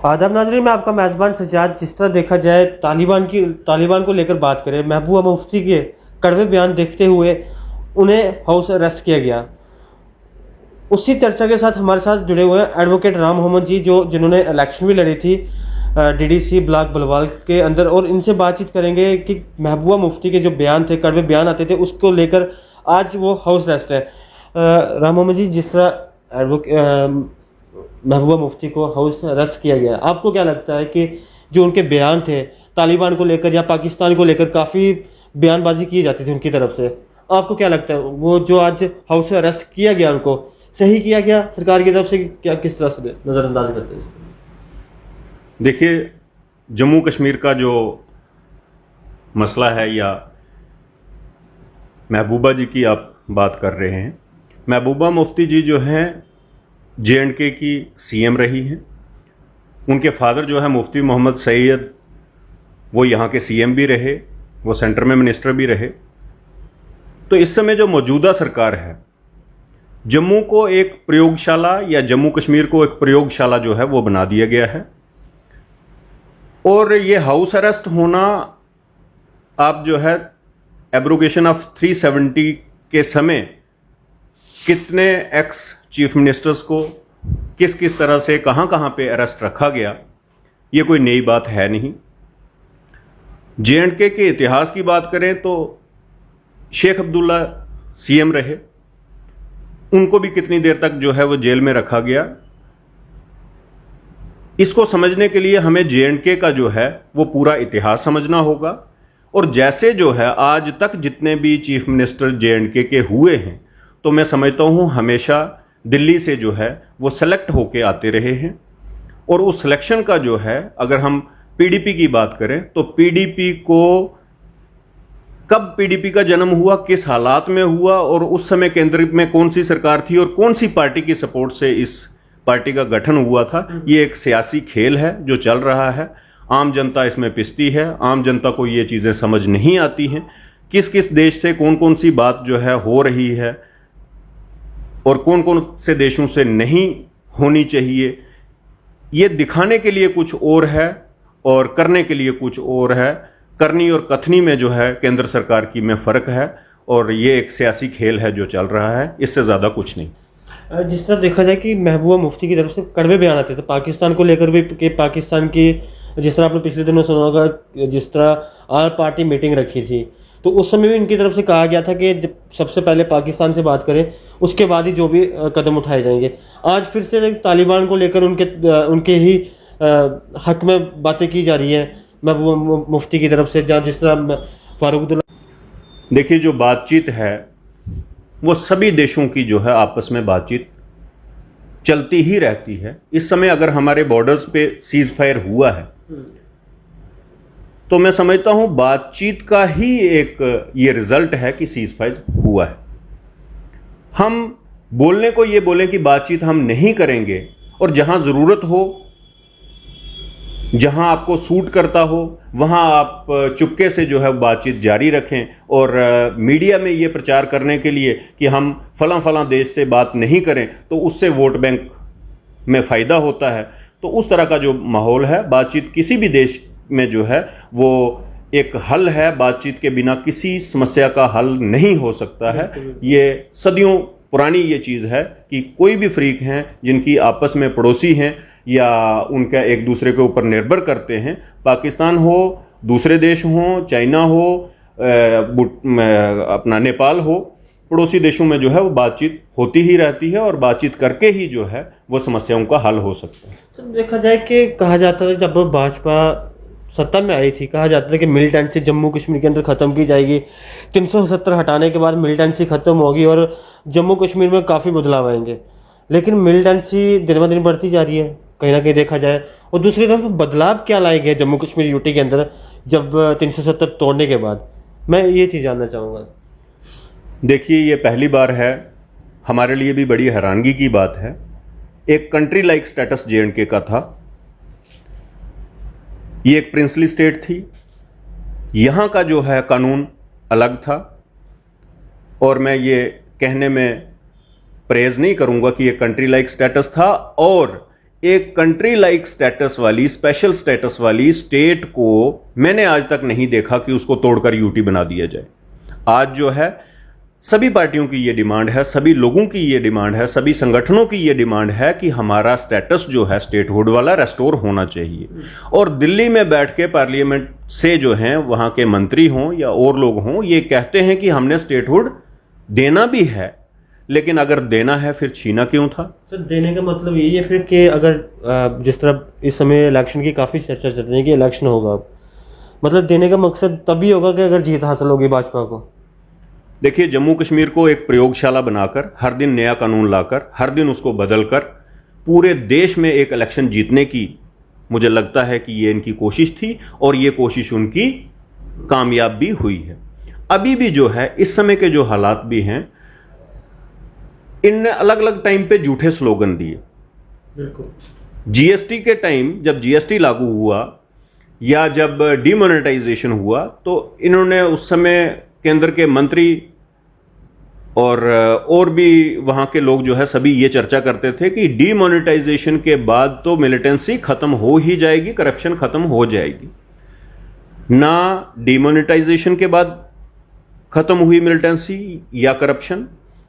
आदाब नाज़रीन, मैं आपका मेज़बान सज्जाद। जिस तरह देखा जाए तालिबान को लेकर बात करें, महबूबा मुफ्ती के कड़वे बयान देखते हुए उन्हें हाउस अरेस्ट किया गया। उसी चर्चा के साथ हमारे साथ जुड़े हुए हैं एडवोकेट राम मोहम्मद जी, जिन्होंने इलेक्शन भी लड़ी थी डीडीसी ब्लॉक बलवाल के अंदर, और इनसे बातचीत करेंगे कि महबूबा मुफ्ती के जो बयान थे, कड़वे बयान आते थे, उसको लेकर आज वो हाउस अरेस्ट है। राम मोहम्मद जी, जिस तरह महबूबा मुफ्ती को हाउस अरेस्ट किया गया, आपको क्या लगता है कि जो उनके बयान थे तालिबान को लेकर या पाकिस्तान को लेकर, काफ़ी बयानबाजी की जाती थी उनकी तरफ से, आपको क्या लगता है वो जो आज हाउस अरेस्ट किया गया उनको सही किया गया सरकार की तरफ से, क्या किस तरह से नज़रअंदाज करते हैं? देखिए, जम्मू कश्मीर का जो मसला है, या महबूबा जी की आप बात कर रहे हैं, महबूबा मुफ्ती जी जो हैं J&K की सीएम रही हैं। उनके फादर जो है मुफ्ती मोहम्मद सैयद, वो यहाँ के सीएम भी रहे, वो सेंटर में मिनिस्टर भी रहे। तो इस समय जो मौजूदा सरकार है, जम्मू को एक प्रयोगशाला या जम्मू कश्मीर को एक प्रयोगशाला जो है वो बना दिया गया है। और ये हाउस अरेस्ट होना, आप जो है एब्रोगेशन ऑफ 370 के समय कितने एक्स चीफ मिनिस्टर्स को किस किस तरह से कहां कहां पे अरेस्ट रखा गया, ये कोई नई बात है नहीं। J&K के इतिहास की बात करें तो शेख अब्दुल्ला सीएम रहे, उनको भी कितनी देर तक जो है वो जेल में रखा गया। इसको समझने के लिए हमें J&K का जो है वो पूरा इतिहास समझना होगा। और जैसे जो है आज तक जितने भी चीफ मिनिस्टर J&K के हुए हैं, तो मैं समझता हूँ हमेशा दिल्ली से जो है वो सेलेक्ट होके आते रहे हैं। और उस सिलेक्शन का जो है, अगर हम पीडीपी की बात करें तो पीडीपी को कब पीडीपी का जन्म हुआ, किस हालात में हुआ, और उस समय केंद्र में कौन सी सरकार थी और कौन सी पार्टी की सपोर्ट से इस पार्टी का गठन हुआ था, ये एक सियासी खेल है जो चल रहा है। आम जनता इसमें पिसती है, आम जनता को ये चीज़ें समझ नहीं आती हैं, किस किस देश से कौन कौन सी बात जो है हो रही है और कौन कौन से देशों से नहीं होनी चाहिए। ये दिखाने के लिए कुछ और है और करने के लिए कुछ और है। करनी और कथनी में जो है केंद्र सरकार की में फ़र्क है, और ये एक सियासी खेल है जो चल रहा है, इससे ज़्यादा कुछ नहीं। जिस तरह देखा जाए कि महबूबा मुफ्ती की तरफ से कड़वे बयान आते थे पाकिस्तान को लेकर भी, कि पाकिस्तान की, जिस तरह आपने पिछले दिनों सुना होगा, जिस तरह आल पार्टी मीटिंग रखी थी, तो उस समय भी इनकी तरफ से कहा गया था कि जब सबसे पहले पाकिस्तान से बात करें, उसके बाद ही जो भी कदम उठाए जाएंगे। आज फिर से तालिबान को लेकर उनके ही हक में बातें की जा रही हैं महबूबा मुफ्ती की तरफ से, जहाँ जिस तरह फारूक अब्दुल्ला। देखिए, जो बातचीत है वो सभी देशों की जो है आपस में बातचीत चलती ही रहती है। इस समय अगर हमारे बॉर्डर्स पे सीज फायर हुआ है, तो मैं समझता हूं बातचीत का ही एक ये रिजल्ट है कि सीज फायर हुआ है। हम बोलने को ये बोलें कि बातचीत हम नहीं करेंगे, और जहां जरूरत हो, जहां आपको सूट करता हो, वहां आप चुपके से जो है बातचीत जारी रखें, और मीडिया में ये प्रचार करने के लिए कि हम फलां फलां देश से बात नहीं करें तो उससे वोट बैंक में फ़ायदा होता है। तो उस तरह का जो माहौल है, बातचीत किसी भी देश में जो है वो एक हल है। बातचीत के बिना किसी समस्या का हल नहीं हो सकता है। ये सदियों पुरानी ये चीज़ है कि कोई भी फ्रीक हैं जिनकी आपस में पड़ोसी हैं या उनका एक दूसरे के ऊपर निर्भर करते हैं, पाकिस्तान हो, दूसरे देश हो, चाइना हो, अपना नेपाल हो, पड़ोसी देशों में जो है वो बातचीत होती ही रहती है, और बातचीत करके ही जो है वो समस्याओं का हल हो सकता है। तो देखा जाए कि कहा जाता था जब भाजपा सत्ता में आई थी, कहा जाता था कि मिलिटेंसी जम्मू कश्मीर के अंदर ख़त्म की जाएगी, 370 हटाने के बाद मिलिटेंसी ख़त्म होगी और जम्मू कश्मीर में काफ़ी बदलाव आएंगे। लेकिन मिलिटेंसी दिन ब दिन बढ़ती जा रही है कहीं ना कहीं देखा जाए, और दूसरी तरफ बदलाव क्या लाए गए जम्मू कश्मीर यूटी के अंदर जब 370 तोड़ने के बाद, मैं ये चीज़ जानना चाहूँगा। देखिए, ये पहली बार है, हमारे लिए भी बड़ी हैरानगी की बात है। एक कंट्री लाइक स्टेटस J&K का था, ये एक प्रिंसली स्टेट थी, यहाँ का जो है कानून अलग था, और मैं ये कहने में प्रेज नहीं करूंगा कि ये कंट्री लाइक स्टेटस था और एक कंट्री लाइक स्टेटस वाली, स्पेशल स्टेटस वाली स्टेट को मैंने आज तक नहीं देखा कि उसको तोड़कर यूटी बना दिया जाए। आज जो है सभी पार्टियों की ये डिमांड है, सभी लोगों की ये डिमांड है, सभी संगठनों की ये डिमांड है कि हमारा स्टेटस जो है स्टेटहुड वाला रेस्टोर होना चाहिए। और दिल्ली में बैठ के पार्लियामेंट से जो हैं वहाँ के मंत्री हों या और लोग हों, ये कहते हैं कि हमने स्टेटहुड देना भी है, लेकिन अगर देना है फिर छीना क्यों था? सर, देने का मतलब यही है फिर कि अगर जिस तरह इस समय इलेक्शन की काफ़ी चर्चा चल रही है कि इलेक्शन होगा, मतलब देने का मकसद तभी होगा कि अगर जीत हासिल होगी भाजपा को। देखिए, जम्मू कश्मीर को एक प्रयोगशाला बनाकर, हर दिन नया कानून लाकर, हर दिन उसको बदलकर पूरे देश में एक इलेक्शन जीतने की मुझे लगता है कि ये इनकी कोशिश थी और ये कोशिश उनकी कामयाब भी हुई है। अभी भी जो है इस समय के जो हालात भी हैं, इनने अलग अलग टाइम पे झूठे स्लोगन दिए। बिल्कुल, जीएसटी के टाइम जब जीएसटी लागू हुआ या जब डिमोनेटाइजेशन हुआ, तो इन्होंने उस समय केंद्र के मंत्री और भी वहाँ के लोग जो है सभी ये चर्चा करते थे कि डीमोनेटाइजेशन के बाद तो मिलिटेंसी खत्म हो ही जाएगी, करप्शन खत्म हो जाएगी। ना डीमोनेटाइजेशन के बाद खत्म हुई मिलिटेंसी या करप्शन,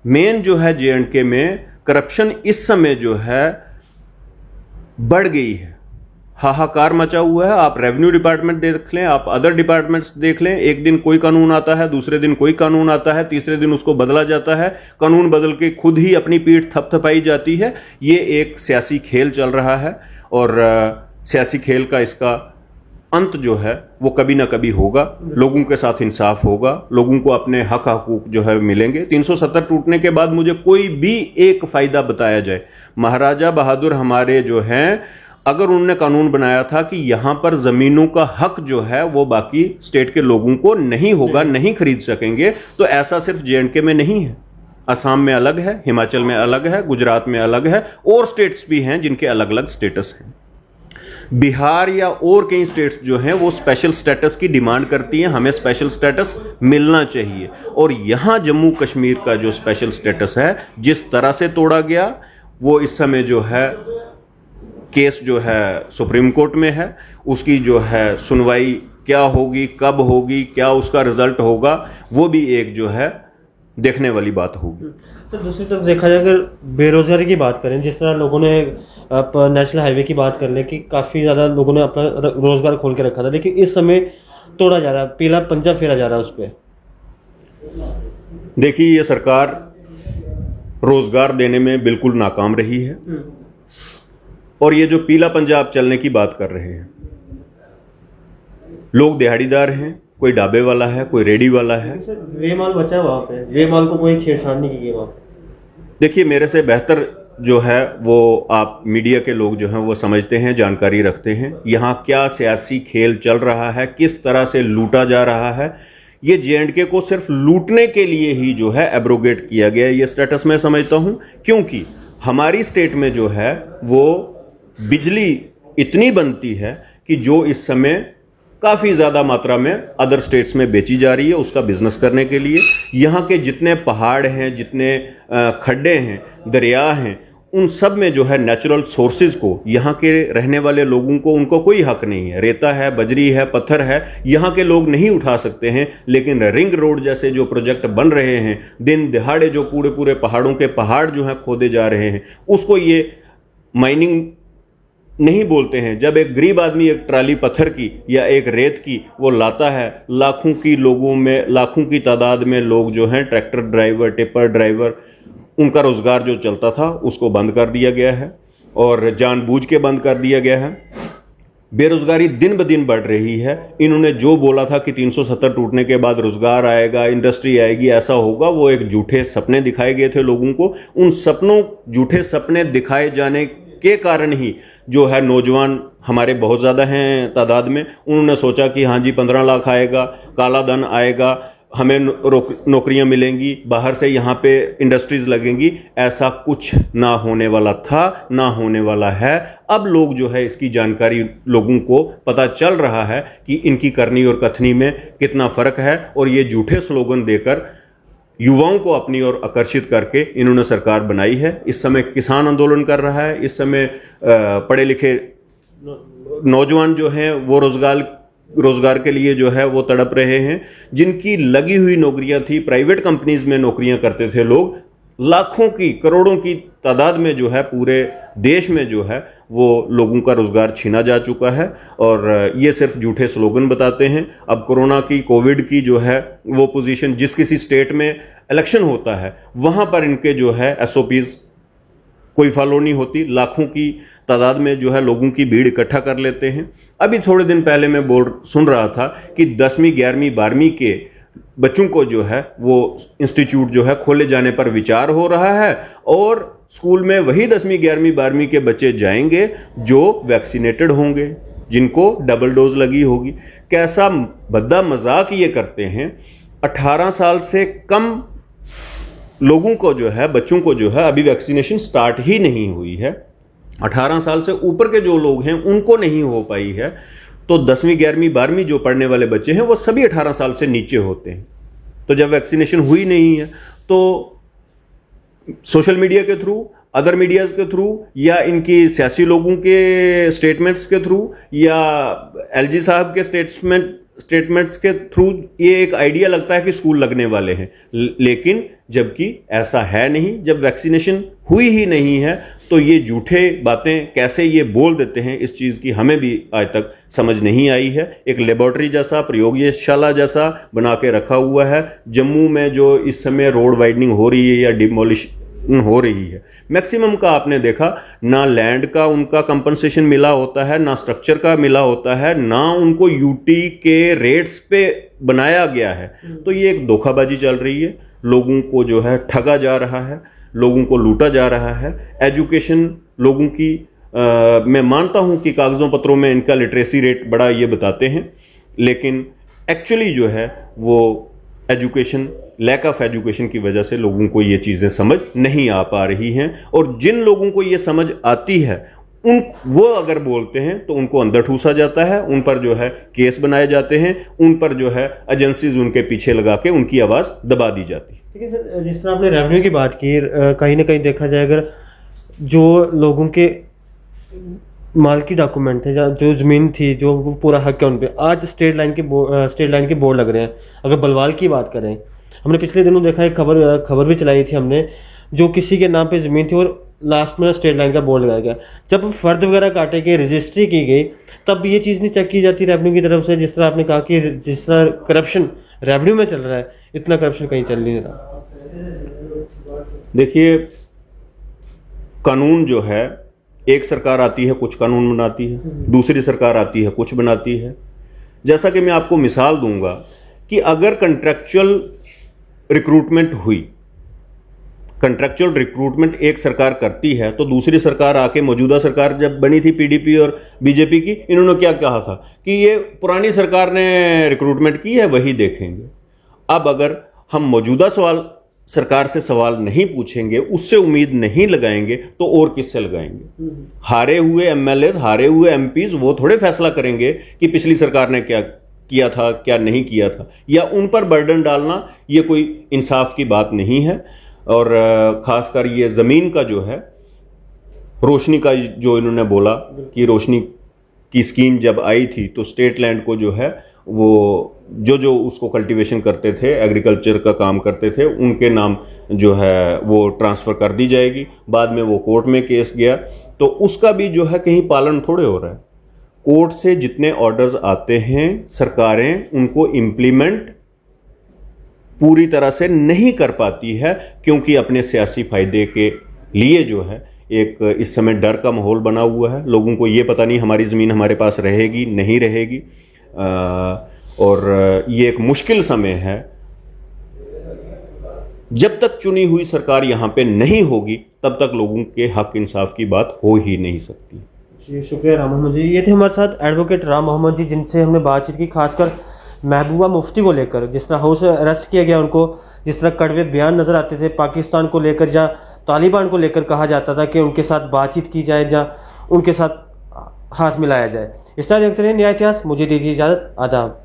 मेन जो है जेएंडके में करप्शन इस समय जो है बढ़ गई है, हाहाकार मचा हुआ है। आप रेवेन्यू डिपार्टमेंट देख लें, आप अदर डिपार्टमेंट्स देख लें, एक दिन कोई कानून आता है, दूसरे दिन कोई कानून आता है, तीसरे दिन उसको बदला जाता है, कानून बदल के खुद ही अपनी पीठ थपथपाई जाती है। ये एक सियासी खेल चल रहा है और सियासी खेल का इसका अंत जो है वो कभी ना कभी होगा। लोगों के साथ इंसाफ होगा, लोगों को अपने हक हकूक जो है मिलेंगे। 370 टूटने के बाद मुझे कोई भी एक फायदा बताया जाए। महाराजा बहादुर हमारे जो हैं, अगर उन्होंने कानून बनाया था कि यहां पर जमीनों का हक जो है वो बाकी स्टेट के लोगों को नहीं होगा, नहीं खरीद सकेंगे, तो ऐसा सिर्फ जेएंडके में नहीं है, असम में अलग है, हिमाचल में अलग है, गुजरात में अलग है, और स्टेट्स भी हैं जिनके अलग अलग स्टेटस हैं। बिहार या और कई स्टेट्स जो हैं वो स्पेशल स्टेटस की डिमांड करती हैं, हमें स्पेशल स्टेटस मिलना चाहिए। और यहां जम्मू कश्मीर का जो स्पेशल स्टेटस है जिस तरह से तोड़ा गया, वो इस समय जो है केस जो है सुप्रीम कोर्ट में है, उसकी जो है सुनवाई क्या होगी, कब होगी, क्या उसका रिजल्ट होगा, वो भी एक जो है देखने वाली बात होगी। तो दूसरी तरफ देखा जाए, अगर बेरोजगारी की बात करें, जिस तरह लोगों ने आप नेशनल हाईवे की बात कर लें कि काफ़ी ज़्यादा लोगों ने अपना रोजगार खोल के रखा था, लेकिन इस समय तोड़ा जा रहा है, पीला पंजा फेरा जा रहा है उस पर। देखिए, ये सरकार रोजगार देने में बिल्कुल नाकाम रही है और ये जो पीला पंजाब चलने की बात कर रहे हैं, लोग दिहाड़ीदार हैं, कोई ढाबे वाला है, कोई रेडी वाला है। वे माल बचा है वहाँ पे, वे माल को कोई छेड़छाड़ नहीं की गई वहाँ पे। देखिए, मेरे से बेहतर जो है वो आप मीडिया के लोग जो हैं वो समझते हैं, जानकारी रखते हैं यहाँ क्या सियासी खेल चल रहा है, किस तरह से लूटा जा रहा है। ये जेएंडके को सिर्फ लूटने के लिए ही जो है एब्रोगेट किया गया है, ये स्टेटस मैं समझता हूँ, क्योंकि हमारी स्टेट में जो है वो बिजली इतनी बनती है कि जो इस समय काफ़ी ज़्यादा मात्रा में अदर स्टेट्स में बेची जा रही है उसका बिजनेस करने के लिए। यहाँ के जितने पहाड़ हैं, जितने खड्डे हैं, दरिया हैं, उन सब में जो है नेचुरल सोर्सेज को यहाँ के रहने वाले लोगों को उनको कोई हक नहीं है। रेता है, बजरी है, पत्थर है, यहाँ के लोग नहीं उठा सकते हैं, लेकिन रिंग रोड जैसे जो प्रोजेक्ट बन रहे हैं, दिन दिहाड़े जो पूरे पूरे पहाड़ों के पहाड़ जो हैं खोदे जा रहे हैं, उसको ये माइनिंग नहीं बोलते हैं। जब एक गरीब आदमी एक ट्राली पत्थर की या एक रेत की वो लाता है, लाखों की लोगों में, लाखों की तादाद में लोग जो हैं, ट्रैक्टर ड्राइवर, टिपर ड्राइवर, उनका रोजगार जो चलता था उसको बंद कर दिया गया है और जानबूझ के बंद कर दिया गया है। बेरोजगारी दिन ब दिन बढ़ रही है। इन्होंने जो बोला था कि 370 टूटने के बाद रोजगार आएगा, इंडस्ट्री आएगी, ऐसा होगा, वो एक झूठे सपने दिखाए गए थे लोगों को। उन सपनों, झूठे सपने दिखाए जाने के कारण ही जो है नौजवान हमारे बहुत ज़्यादा हैं तादाद में, उन्होंने सोचा कि हाँ जी 15 लाख आएगा, काला धन आएगा, हमें नौकरियां मिलेंगी, बाहर से यहाँ पे इंडस्ट्रीज लगेंगी। ऐसा कुछ ना होने वाला था, ना होने वाला है। अब लोग जो है इसकी जानकारी लोगों को पता चल रहा है कि इनकी करनी और कथनी में कितना फ़र्क है और ये झूठे स्लोगन देकर युवाओं को अपनी ओर आकर्षित करके इन्होंने सरकार बनाई है। इस समय किसान आंदोलन कर रहा है, इस समय पढ़े लिखे नौजवान जो हैं वो रोजगार के लिए जो है वो तड़प रहे हैं। जिनकी लगी हुई नौकरियां थी, प्राइवेट कंपनीज में नौकरियां करते थे लोग, लाखों की करोड़ों की तादाद में जो है पूरे देश में जो है वो लोगों का रोजगार छीना जा चुका है। और ये सिर्फ झूठे स्लोगन बताते हैं। अब कोरोना की, कोविड की जो है वो पोजीशन, जिस किसी स्टेट में इलेक्शन होता है वहां पर इनके जो है SOPs कोई फॉलो नहीं होती। लाखों की तादाद में जो है लोगों की भीड़ इकट्ठा कर लेते हैं। अभी थोड़े दिन पहले मैं सुन रहा था कि 10वीं 11वीं 12वीं के बच्चों को जो है वो इंस्टीट्यूट जो है खोले जाने पर विचार हो रहा है, और स्कूल में वही 10वीं 11वीं 12वीं के बच्चे जाएंगे जो वैक्सीनेटेड होंगे, जिनको डबल डोज लगी होगी। कैसा भद्दा मजाक ये करते हैं। 18 साल से कम लोगों को जो है, बच्चों को जो है अभी वैक्सीनेशन स्टार्ट ही नहीं हुई है। 18 साल से ऊपर के जो लोग हैं उनको नहीं हो पाई है। तो 10वीं 11वीं 12वीं जो पढ़ने वाले बच्चे हैं वो सभी 18 साल से नीचे होते हैं। तो जब वैक्सीनेशन हुई नहीं है तो सोशल मीडिया के थ्रू, अदर मीडियाज के थ्रू, या इनकी सियासी लोगों के स्टेटमेंट्स के थ्रू, या LG साहब के स्टेटमेंट्स के थ्रू ये एक आइडिया लगता है कि स्कूल लगने वाले हैं, लेकिन जबकि ऐसा है नहीं। जब वैक्सीनेशन हुई ही नहीं है तो ये झूठे बातें कैसे ये बोल देते हैं, इस चीज़ की हमें भी आज तक समझ नहीं आई है। एक लेबोरेटरी जैसा, प्रयोगशाला जैसा बना के रखा हुआ है। जम्मू में जो इस समय रोड वाइडनिंग हो रही है या डिमोलिशन हो रही है, मैक्सिमम का आपने देखा ना लैंड का उनका कंपनसेशन मिला होता है, ना स्ट्रक्चर का मिला होता है, ना उनको यूटी के रेट्स पे बनाया गया है। तो ये एक धोखाबाजी चल रही है। लोगों को जो है ठगा जा रहा है, लोगों को लूटा जा रहा है। एजुकेशन लोगों की मैं मानता हूं कि कागज़ों पत्रों में इनका लिटरेसी रेट बड़ा ये बताते हैं, लेकिन एक्चुअली जो है वो एजुकेशन, लैक ऑफ एजुकेशन की वजह से लोगों को ये चीज़ें समझ नहीं आ पा रही हैं। और जिन लोगों को ये समझ आती है वो अगर बोलते हैं तो उनको अंदर ठूसा जाता है, उन पर जो है केस बनाए जाते हैं, उन पर जो है एजेंसीज उनके पीछे लगा के उनकी आवाज़ दबा दी जाती है। ठीक है सर, जिस तरह आपने रेवेन्यू की बात की, कहीं ना कहीं देखा जाए अगर जो लोगों के मालकी डॉक्यूमेंट थे, जो ज़मीन थी, जो पूरा हक है उन पे, आज स्टेट लाइन के बोर्ड लग रहे हैं। अगर बलवाल की बात करें, हमने पिछले दिनों देखा एक खबर भी चलाई थी हमने, जो किसी के नाम पे ज़मीन थी और लास्ट में स्टेट लाइन का बोर्ड लगाया गया। जब फर्द वगैरह काटे गए, रजिस्ट्री की गई, तब ये चीज़ नहीं चेक की जाती रेवेन्यू की तरफ से। जिस तरह आपने कहा कि जिस तरह करप्शन रेवेन्यू में चल रहा है, इतना करप्शन कहीं चल नहीं रहा। देखिए, कानून जो है, एक सरकार आती है कुछ कानून बनाती है, दूसरी सरकार आती है कुछ बनाती है। जैसा कि मैं आपको मिसाल दूंगा कि अगर कंट्रैक्चुअल रिक्रूटमेंट हुई, कंट्रैक्चुअल रिक्रूटमेंट एक सरकार करती है, तो दूसरी सरकार आके, मौजूदा सरकार जब बनी थी PDP और BJP की, इन्होंने क्या कहा था कि ये पुरानी सरकार ने रिक्रूटमेंट की है, वही देखेंगे। अब अगर हम मौजूदा सरकार से सवाल नहीं पूछेंगे, उससे उम्मीद नहीं लगाएंगे, तो और किससे लगाएंगे? हारे हुए MLAs, हारे हुए MPs वो थोड़े फैसला करेंगे कि पिछली सरकार ने क्या किया था, क्या नहीं किया था, या उन पर बर्डन डालना ये कोई इंसाफ की बात नहीं है। और ख़ासकर ये ज़मीन का जो है, रोशनी का जो इन्होंने बोला कि रोशनी की स्कीम जब आई थी तो स्टेट लैंड को जो है वो जो उसको कल्टीवेशन करते थे, एग्रीकल्चर का काम करते थे, उनके नाम जो है वो ट्रांसफ़र कर दी जाएगी। बाद में वो कोर्ट में केस गया, तो उसका भी जो है कहीं पालन थोड़े हो रहा है। कोर्ट से जितने ऑर्डर्स आते हैं, सरकारें उनको इम्प्लीमेंट पूरी तरह से नहीं कर पाती है, क्योंकि अपने सियासी फायदे के लिए जो है एक इस समय डर का माहौल बना हुआ है। लोगों को ये पता नहीं हमारी ज़मीन हमारे पास रहेगी नहीं रहेगी, और ये एक मुश्किल समय है। जब तक चुनी हुई सरकार यहाँ पे नहीं होगी, तब तक लोगों के हक इंसाफ की बात हो ही नहीं सकती। जी शुक्रिया राम मोहम्मद जी। ये थे हमारे साथ एडवोकेट राम मोहम्मद जी, जिनसे हमने बातचीत की खासकर महबूबा मुफ्ती को लेकर। जिस तरह हाउस अरेस्ट किया गया उनको, जिस तरह कड़वे बयान नज़र आते थे पाकिस्तान को लेकर, जहाँ तालिबान को लेकर कहा जाता था कि उनके साथ बातचीत की जाए, जहाँ उनके साथ हाथ मिलाया जाए। इस तरह देखते रहे नया इतिहास। मुझे दीजिए इजाज़त। आदाब।